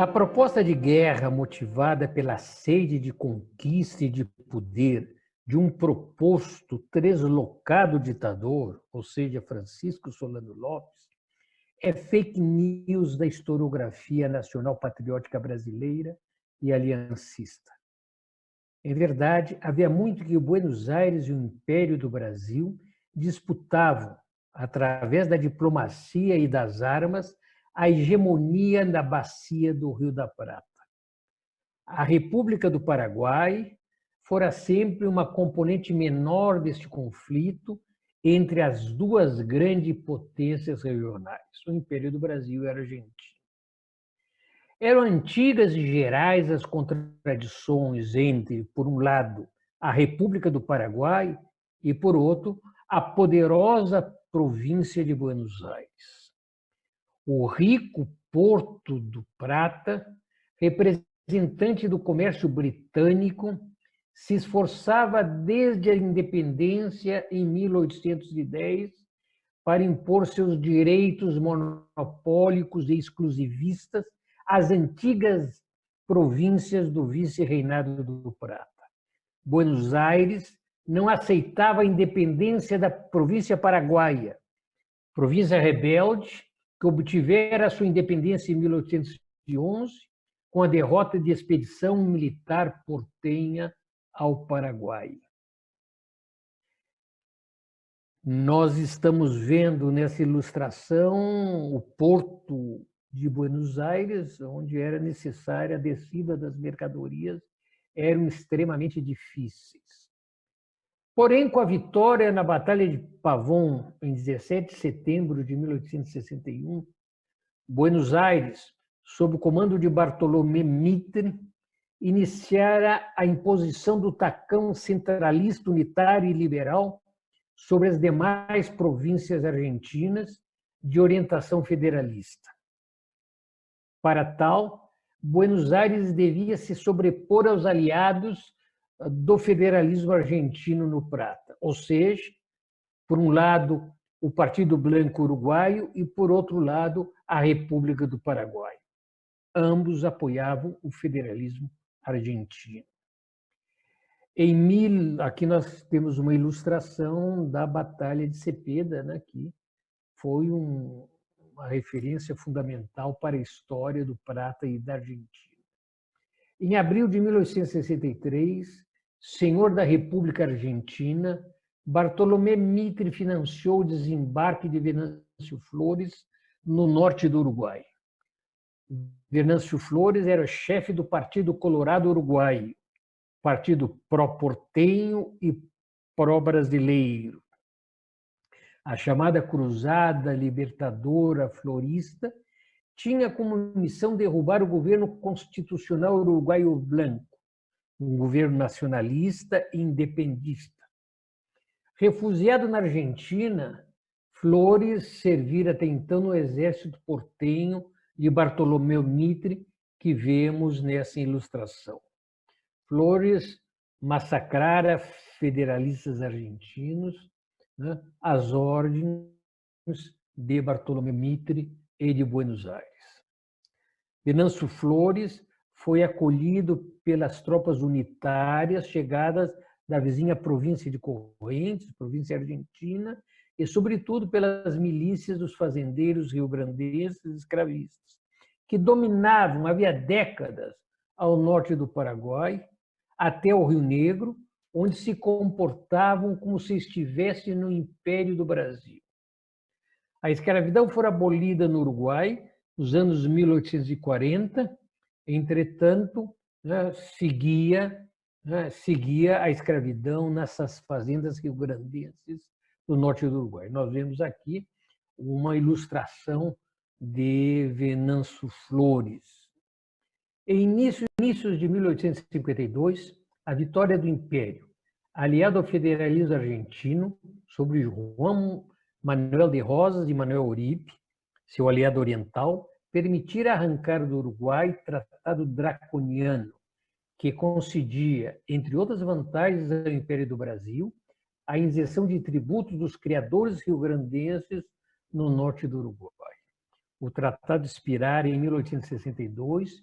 A proposta de guerra motivada pela sede de conquista e de poder de um proposto translocado ditador, ou seja, Francisco Solano Lopes, é fake news da historiografia nacional patriótica brasileira e aliancista. Em verdade, havia muito que Buenos Aires e o Império do Brasil disputavam, através da diplomacia e das armas, a hegemonia na bacia do Rio da Prata. A República do Paraguai fora sempre uma componente menor deste conflito entre as duas grandes potências regionais, o Império do Brasil e a Argentina. Eram antigas e gerais as contradições entre, por um lado, a República do Paraguai e, por outro, a poderosa província de Buenos Aires. O rico Porto do Prata, representante do comércio britânico, se esforçava desde a independência em 1810 para impor seus direitos monopólicos e exclusivistas às antigas províncias do vice-reinado do Prata. Buenos Aires não aceitava a independência da província paraguaia, província rebelde, que obtivera sua independência em 1811 com a derrota de expedição militar portenha ao Paraguai. Nós estamos vendo nessa ilustração o porto de Buenos Aires, onde era necessária a descida das mercadorias, eram extremamente difíceis. Porém, com a vitória na Batalha de Pavón, em 17 de setembro de 1861, Buenos Aires, sob o comando de Bartolomé Mitre, iniciara a imposição do tacão centralista, unitário e liberal sobre as demais províncias argentinas de orientação federalista. Para tal, Buenos Aires devia se sobrepor aos aliados do federalismo argentino no Prata, ou seja, por um lado, o Partido Blanco Uruguaio e, por outro lado, a República do Paraguai. Ambos apoiavam o federalismo argentino. Aqui nós temos uma ilustração da Batalha de Cepeda, né, que foi uma referência fundamental para a história do Prata e da Argentina. Em abril de 1863, senhor da República Argentina, Bartolomé Mitre financiou o desembarque de Venâncio Flores no norte do Uruguai. Venâncio Flores era o chefe do Partido Colorado Uruguaio, partido pró-portenho e pró-brasileiro. A chamada Cruzada Libertadora Florista tinha como missão derrubar o governo constitucional uruguaio blanco, um governo nacionalista e independista. Refugiado na Argentina, Flores servira até então no exército portenho de Bartolomé Mitre, que vemos nessa ilustração. Flores massacrara federalistas argentinos, né, às ordens de Bartolomé Mitre e de Buenos Aires. Venâncio Flores foi acolhido pelas tropas unitárias chegadas da vizinha província de Correntes, província argentina, e, sobretudo, pelas milícias dos fazendeiros rio-grandenses escravistas, que dominavam havia décadas ao norte do Paraguai, até o Rio Negro, onde se comportavam como se estivessem no Império do Brasil. A escravidão foi abolida no Uruguai nos anos 1840, entretanto, seguia a escravidão nessas fazendas rio-grandenses do norte do Uruguai. Nós vemos aqui uma ilustração de Venâncio Flores. Em inícios de 1852, a vitória do Império, aliado ao federalismo argentino, sobre Juan Manuel de Rosas e Manuel Uribe, seu aliado oriental, permitira arrancar do Uruguai tratado draconiano, que concedia, entre outras vantagens ao Império do Brasil, a isenção de tributos dos criadores rio-grandenses no norte do Uruguai. O tratado expirara em 1862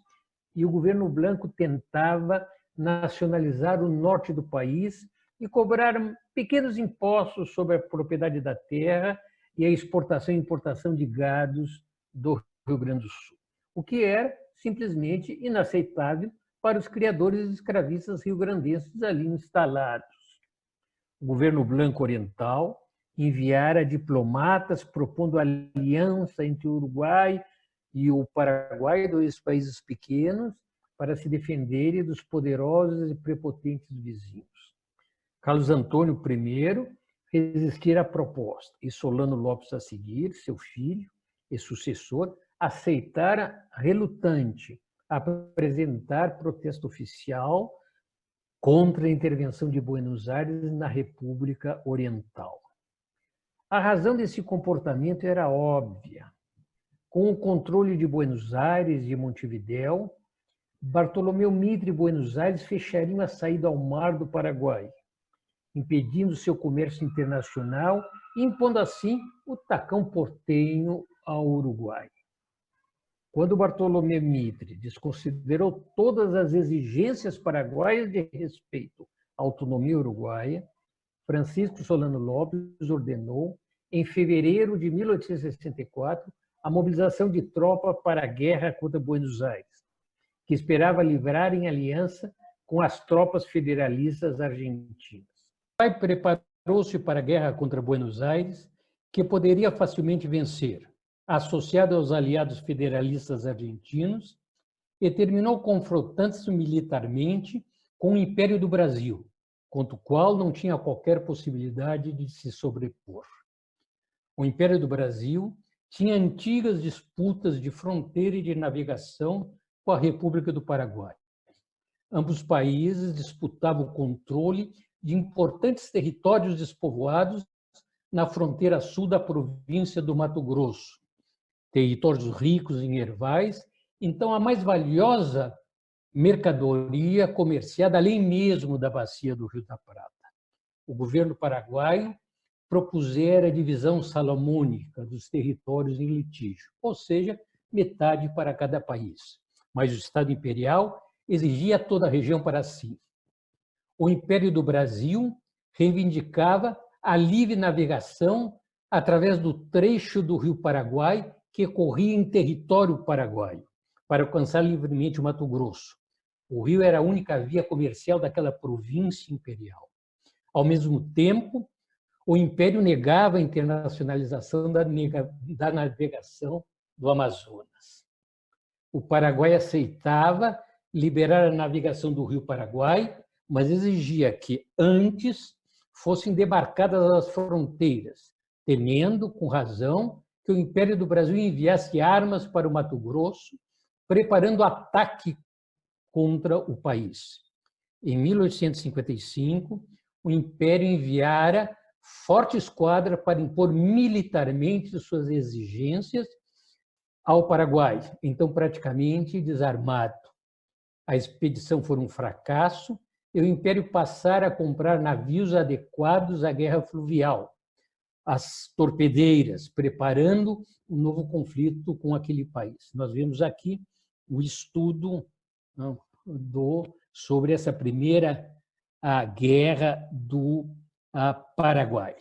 e o governo Blanco tentava nacionalizar o norte do país e cobrar pequenos impostos sobre a propriedade da terra e a exportação e importação de gados do Rio Grande do Sul, o que era simplesmente inaceitável para os criadores escravistas rio-grandenses ali instalados. O governo Blanco Oriental enviara diplomatas propondo aliança entre o Uruguai e o Paraguai, dois países pequenos, para se defenderem dos poderosos e prepotentes vizinhos. Carlos Antônio I resistira à proposta e Solano Lopes a seguir, seu filho e sucessor, aceitara relutante apresentar protesto oficial contra a intervenção de Buenos Aires na República Oriental. A razão desse comportamento era óbvia. Com o controle de Buenos Aires e Montevidéu, Bartolomeu Mitre e Buenos Aires fechariam a saída ao mar do Paraguai, impedindo seu comércio internacional e impondo assim o tacão portenho ao Uruguai. Quando Bartolomeu Mitre desconsiderou todas as exigências paraguaias de respeito à autonomia uruguaia, Francisco Solano Lopes ordenou, em fevereiro de 1864, a mobilização de tropas para a guerra contra Buenos Aires, que esperava livrar em aliança com as tropas federalistas argentinas. O Uruguai preparou-se para a guerra contra Buenos Aires, que poderia facilmente vencer, associado aos aliados federalistas argentinos, e terminou confrontando-se militarmente com o Império do Brasil, contra o qual não tinha qualquer possibilidade de se sobrepor. O Império do Brasil tinha antigas disputas de fronteira e de navegação com a República do Paraguai. Ambos países disputavam o controle de importantes territórios despovoados na fronteira sul da província do Mato Grosso, territórios ricos em ervais, então a mais valiosa mercadoria comerciada além mesmo da bacia do Rio da Prata. O governo paraguaio propusera a divisão salomônica dos territórios em litígio, ou seja, metade para cada país. Mas o Estado Imperial exigia toda a região para si. O Império do Brasil reivindicava a livre navegação através do trecho do Rio Paraguai que corria em território paraguaio, para alcançar livremente o Mato Grosso. O rio era a única via comercial daquela província imperial. Ao mesmo tempo, o Império negava a internacionalização da navegação do Amazonas. O Paraguai aceitava liberar a navegação do Rio Paraguai, mas exigia que, antes, fossem demarcadas as fronteiras, temendo, com razão, que o Império do Brasil enviasse armas para o Mato Grosso, preparando ataque contra o país. Em 1855, o Império enviara forte esquadra para impor militarmente suas exigências ao Paraguai, então praticamente desarmado. A expedição foi um fracasso e o Império passara a comprar navios adequados à guerra fluvial, as torpedeiras, preparando um novo conflito com aquele país. Nós vemos aqui o estudo sobre essa primeira guerra do Paraguai.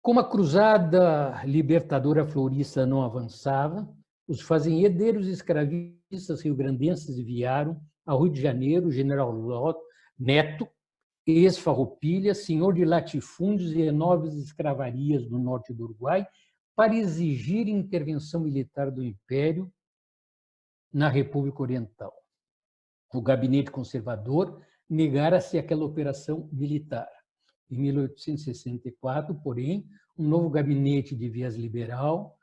Como a cruzada libertadora florista não avançava, os fazendeiros escravistas rio-grandenses enviaram ao Rio de Janeiro o general Neto, ex-farroupilha, senhor de latifúndios e enormes escravarias do norte do Uruguai, para exigir intervenção militar do Império na República Oriental. O gabinete conservador negara-se àquela operação militar. Em 1864, porém, um novo gabinete de viés liberal,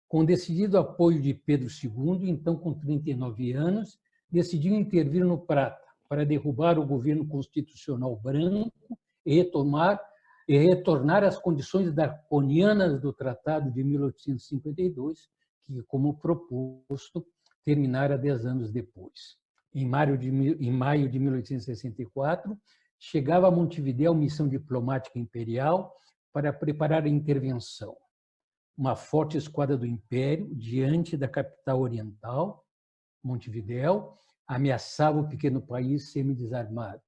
com decidido apoio de Pedro II, então com 39 anos, decidiu intervir no Prata para derrubar o governo constitucional branco e retornar às condições draconianas do Tratado de 1852, que, como proposto, terminara 10 anos depois. Em maio de 1864, chegava a Montevidéu missão diplomática imperial para preparar a intervenção. uma forte esquadra do Império diante da capital oriental, Montevidéu, ameaçava o pequeno país semidesarmado.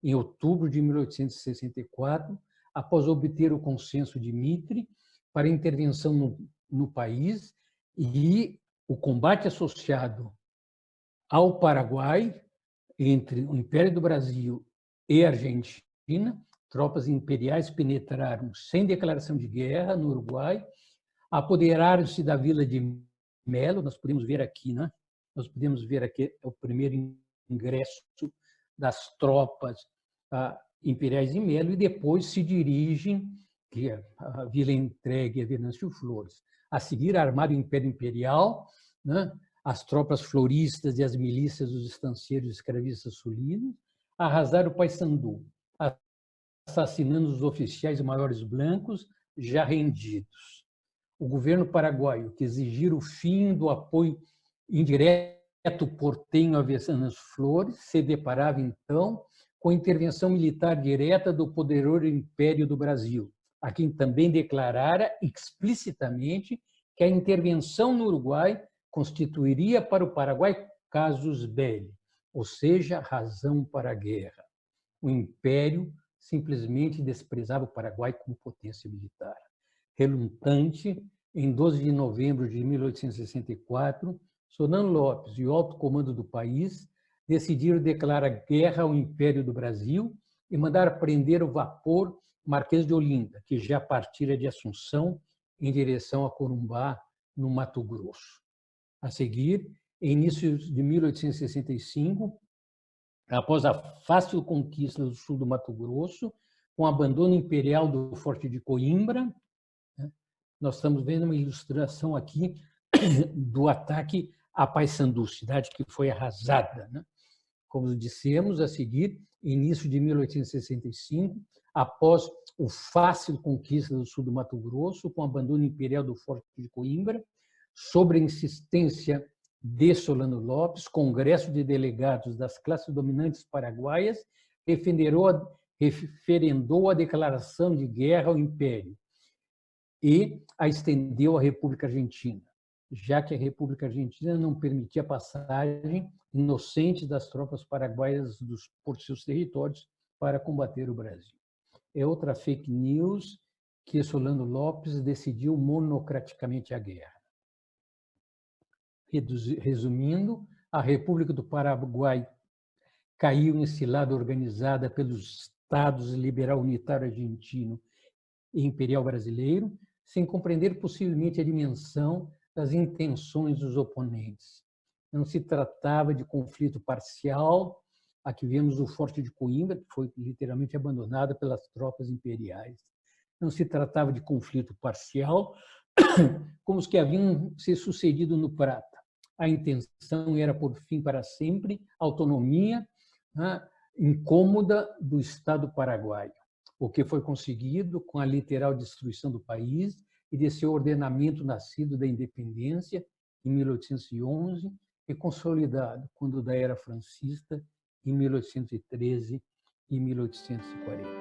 Em outubro de 1864, após obter o consenso de Mitre para intervenção no país e o combate associado ao Paraguai, entre o Império do Brasil e a Argentina, tropas imperiais penetraram sem declaração de guerra no Uruguai, apoderaram-se da vila de Melo, nós podemos ver aqui, né? Nós podemos ver aqui o primeiro ingresso das tropas imperiais em Melo, e depois se dirigem, que a vila entregue a Venâncio Flores. A seguir, armado o Império Imperial, né? As tropas floristas e as milícias dos estancieiros escravistas sulinos arrasaram o Paissandu, assassinando os oficiais maiores blancos já rendidos. O governo paraguaio, que exigira o fim do apoio indireto portenho a Venâncio Flores, se deparava, então, com a intervenção militar direta do poderoso Império do Brasil, a quem também declarara explicitamente que a intervenção no Uruguai constituiria para o Paraguai casus belli, ou seja, razão para a guerra. O Império simplesmente desprezava o Paraguai como potência militar. Relutante, em 12 de novembro de 1864, Solano Lopes e o alto comando do país decidiram declarar guerra ao Império do Brasil e mandar prender o vapor Marquês de Olinda, que já partira de Assunção em direção a Corumbá, no Mato Grosso. A seguir, em início de 1865, após a fácil conquista do sul do Mato Grosso, com o abandono imperial do Forte de Coimbra, nós estamos vendo uma ilustração aqui do ataque a Paissandu, cidade que foi arrasada. Como dissemos, a seguir, início de 1865, após o fácil conquista do sul do Mato Grosso, com o abandono imperial do Forte de Coimbra, sobre a insistência de Solano Lopes, Congresso de Delegados das classes dominantes paraguaias referendou a declaração de guerra ao Império e a estendeu à República Argentina, já que a República Argentina não permitia a passagem inocente das tropas paraguaias por seus territórios para combater o Brasil. É outra fake news que Solano Lopes decidiu monocraticamente a guerra. Resumindo, a República do Paraguai caiu em cilada organizada pelos Estados Liberal Unitário Argentino e Imperial Brasileiro, sem compreender possivelmente a dimensão das intenções dos oponentes. Não se tratava de conflito parcial. Aqui vemos o Forte de Coimbra, que foi literalmente abandonado pelas tropas imperiais. Não se tratava de conflito parcial, como os que haviam se sucedido no Prata. A intenção era, por fim, para sempre, a autonomia incômoda do Estado paraguaio, o que foi conseguido com a literal destruição do país e de seu ordenamento nascido da independência em 1811 e consolidado quando da era francista em 1813 e 1840.